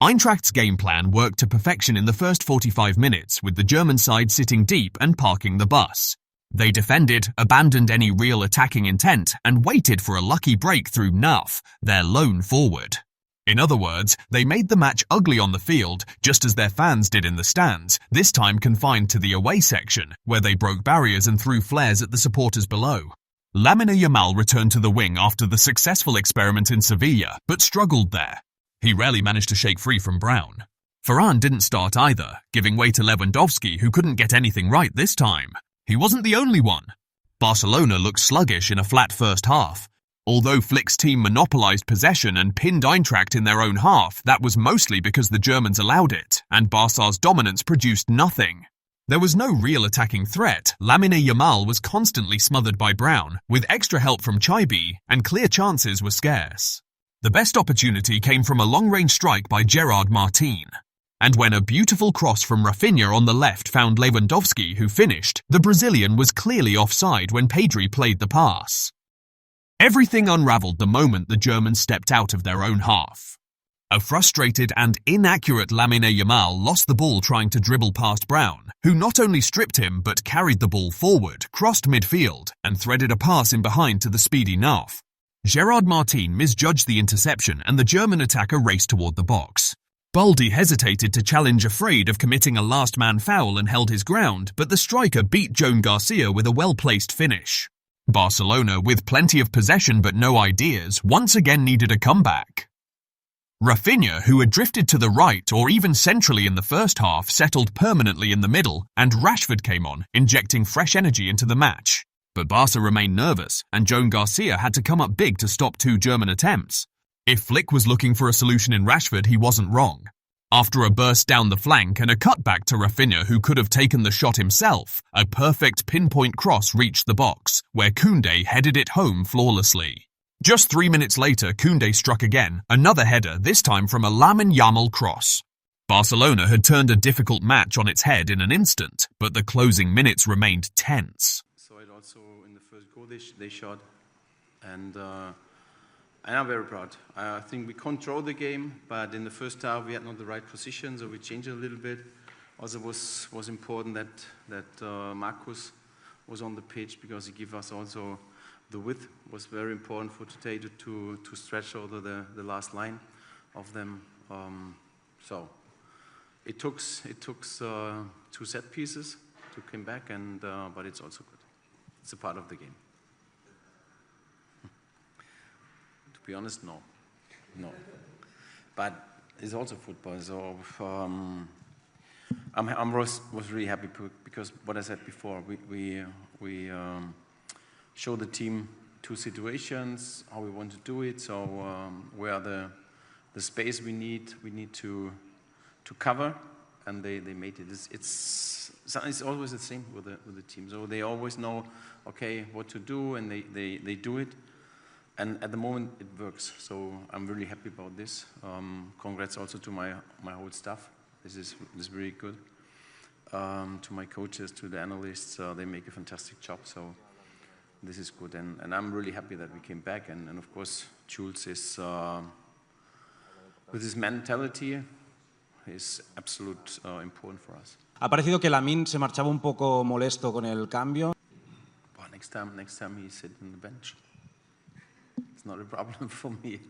Eintracht's game plan worked to perfection in the first 45 minutes, with the German side sitting deep and parking the bus. They defended, abandoned any real attacking intent, and waited for a lucky break through Nuff, their lone forward. In other words, they made the match ugly on the field, just as their fans did in the stands, this time confined to the away section, where they broke barriers and threw flares at the supporters below. Lamine Yamal returned to the wing after the successful experiment in Sevilla, but struggled there. He rarely managed to shake free from Brown. Varane didn't start either, giving way to Lewandowski, who couldn't get anything right this time. He wasn't the only one. Barcelona looked sluggish in a flat first half. Although Flick's team monopolised possession and pinned Eintracht in their own half, that was mostly because the Germans allowed it, and Barca's dominance produced nothing. There was no real attacking threat. Lamine Yamal was constantly smothered by Brown, with extra help from Chaibi, and clear chances were scarce. The best opportunity came from a long-range strike by Gerard Martin. And when a beautiful cross from Rafinha on the left found Lewandowski, who finished, the Brazilian was clearly offside when Pedri played the pass. Everything unravelled the moment the Germans stepped out of their own half. A frustrated and inaccurate Lamine Yamal lost the ball trying to dribble past Brown, who not only stripped him but carried the ball forward, crossed midfield, and threaded a pass in behind to the speedy Nuff. Gerard Martin misjudged the interception and the German attacker raced toward the box. Baldi hesitated to challenge, afraid of committing a last-man foul, and held his ground, but the striker beat Joan Garcia with a well-placed finish. Barcelona, with plenty of possession but no ideas, once again needed a comeback. Rafinha, who had drifted to the right or even centrally in the first half, settled permanently in the middle, and Rashford came on, injecting fresh energy into the match. But Barca remained nervous, and Joan Garcia had to come up big to stop two German attempts. If Flick was looking for a solution in Rashford, he wasn't wrong. After a burst down the flank and a cutback to Rafinha, who could have taken the shot himself, a perfect pinpoint cross reached the box, where Koundé headed it home flawlessly. Just 3 minutes later, Koundé struck again, another header, this time from a Lamine Yamal cross. Barcelona had turned a difficult match on its head in an instant, but the closing minutes remained tense. Also in the first goal they shot, and I'm very proud. I think we controlled the game, but in the first half we had not the right position, so we changed it a little bit. Also was important that Marcus was on the pitch, because he gave us also the width. Was very important for today to stretch over the last line of them. So it took two set pieces to come back, and but it's also good. It's a part of the game. To be honest, no. But it's also football. So I was really happy because what I said before, we show the team two situations, how we want to do it. So where the space we need to cover, and they made it. It's always the same with the team. So they always know, okay, what to do, and they do it. And at the moment, it works. So I'm really happy about this. Congrats also to my whole staff. This is really good. To my coaches, to the analysts, they make a fantastic job. So this is good. And I'm really happy that we came back. And of course, Jules is, with his mentality, is absolute important for us. Ha parecido que Lamine se marchaba un poco molesto con el cambio. Well, next time he sit on the bench. It's not a problem for me.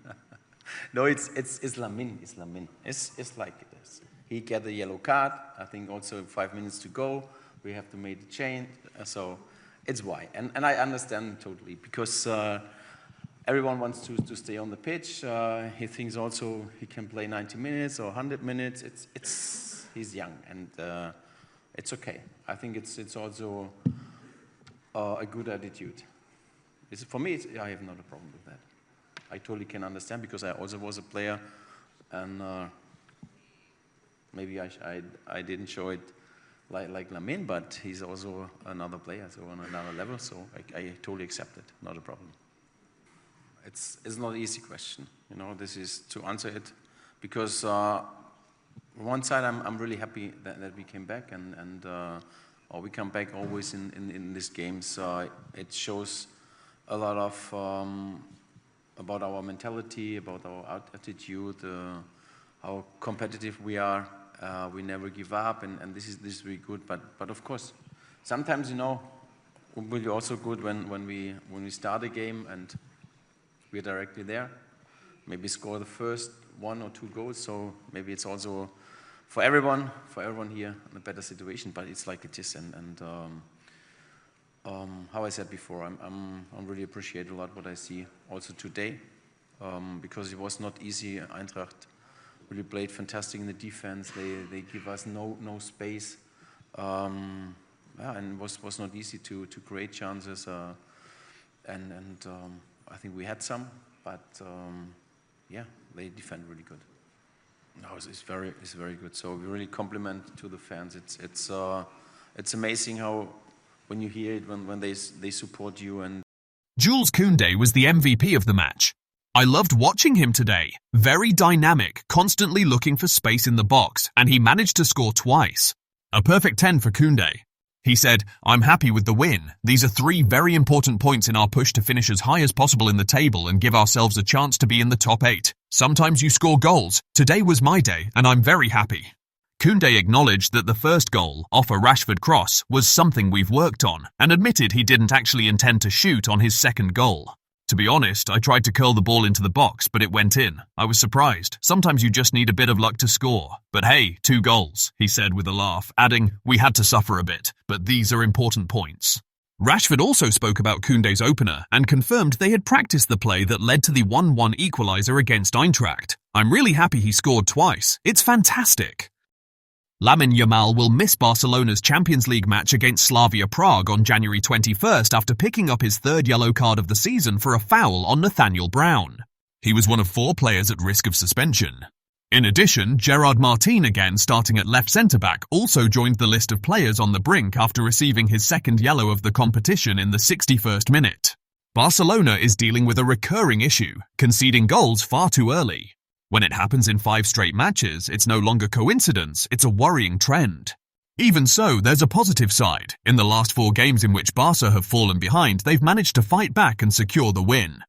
No, it's Lamine. It's Lamine. It's like this. He get the yellow card. I think also 5 minutes to go. We have to make the change. So it's why. And I understand totally, because everyone wants to stay on the pitch. He thinks also he can play 90 minutes or 100 minutes. He's young, and it's okay. I think it's also a good attitude. For me, I have not a problem with that. I totally can understand, because I also was a player, and maybe I didn't show it like Lamine, but he's also another player, so on another level. So I totally accept it. Not a problem. It's not an easy question. This is to answer it, because on one side I'm really happy that we came back, and or we come back always in these games. It shows a lot of about our mentality, about our attitude, how competitive we are. We never give up, and this is really good. But of course, sometimes, it will be also good when we start a game and we're directly there. Maybe score the first 1 or 2 goals. So maybe it's also for everyone here in a better situation. But it's like it is, and how I said before, I'm really appreciate a lot what I see also today, because it was not easy. Eintracht really played fantastic in the defense. They give us no space, and it was not easy to create chances. And I think we had some, but they defend really good. No, it's very good. So we really compliment to the fans. It's amazing how when you hear it when they support you. And Jules Koundé was the MVP of the match. I loved watching him today. Very dynamic, constantly looking for space in the box, and he managed to score twice. A perfect 10 for Koundé. He said, "I'm happy with the win. These are 3 very important points in our push to finish as high as possible in the table and give ourselves a chance to be in the top 8. Sometimes you score goals. Today was my day, and I'm very happy." Koundé acknowledged that the first goal, off a Rashford cross, was something we've worked on, and admitted he didn't actually intend to shoot on his second goal. "To be honest, I tried to curl the ball into the box, but it went in. I was surprised. Sometimes you just need a bit of luck to score. But hey, 2 goals, he said with a laugh, adding, "We had to suffer a bit, but these are important points." Rashford also spoke about Koundé's opener and confirmed they had practiced the play that led to the 1-1 equaliser against Eintracht. "I'm really happy he scored twice. It's fantastic." Lamine Yamal will miss Barcelona's Champions League match against Slavia Prague on January 21st after picking up his 3rd yellow card of the season for a foul on Nathaniel Brown. He was one of 4 players at risk of suspension. In addition, Gerard Martin, again starting at left centre-back, also joined the list of players on the brink after receiving his 2nd yellow of the competition in the 61st minute. Barcelona is dealing with a recurring issue, conceding goals far too early. When it happens in 5 straight matches, it's no longer coincidence, it's a worrying trend. Even so, there's a positive side. In the last 4 games in which Barca have fallen behind, they've managed to fight back and secure the win.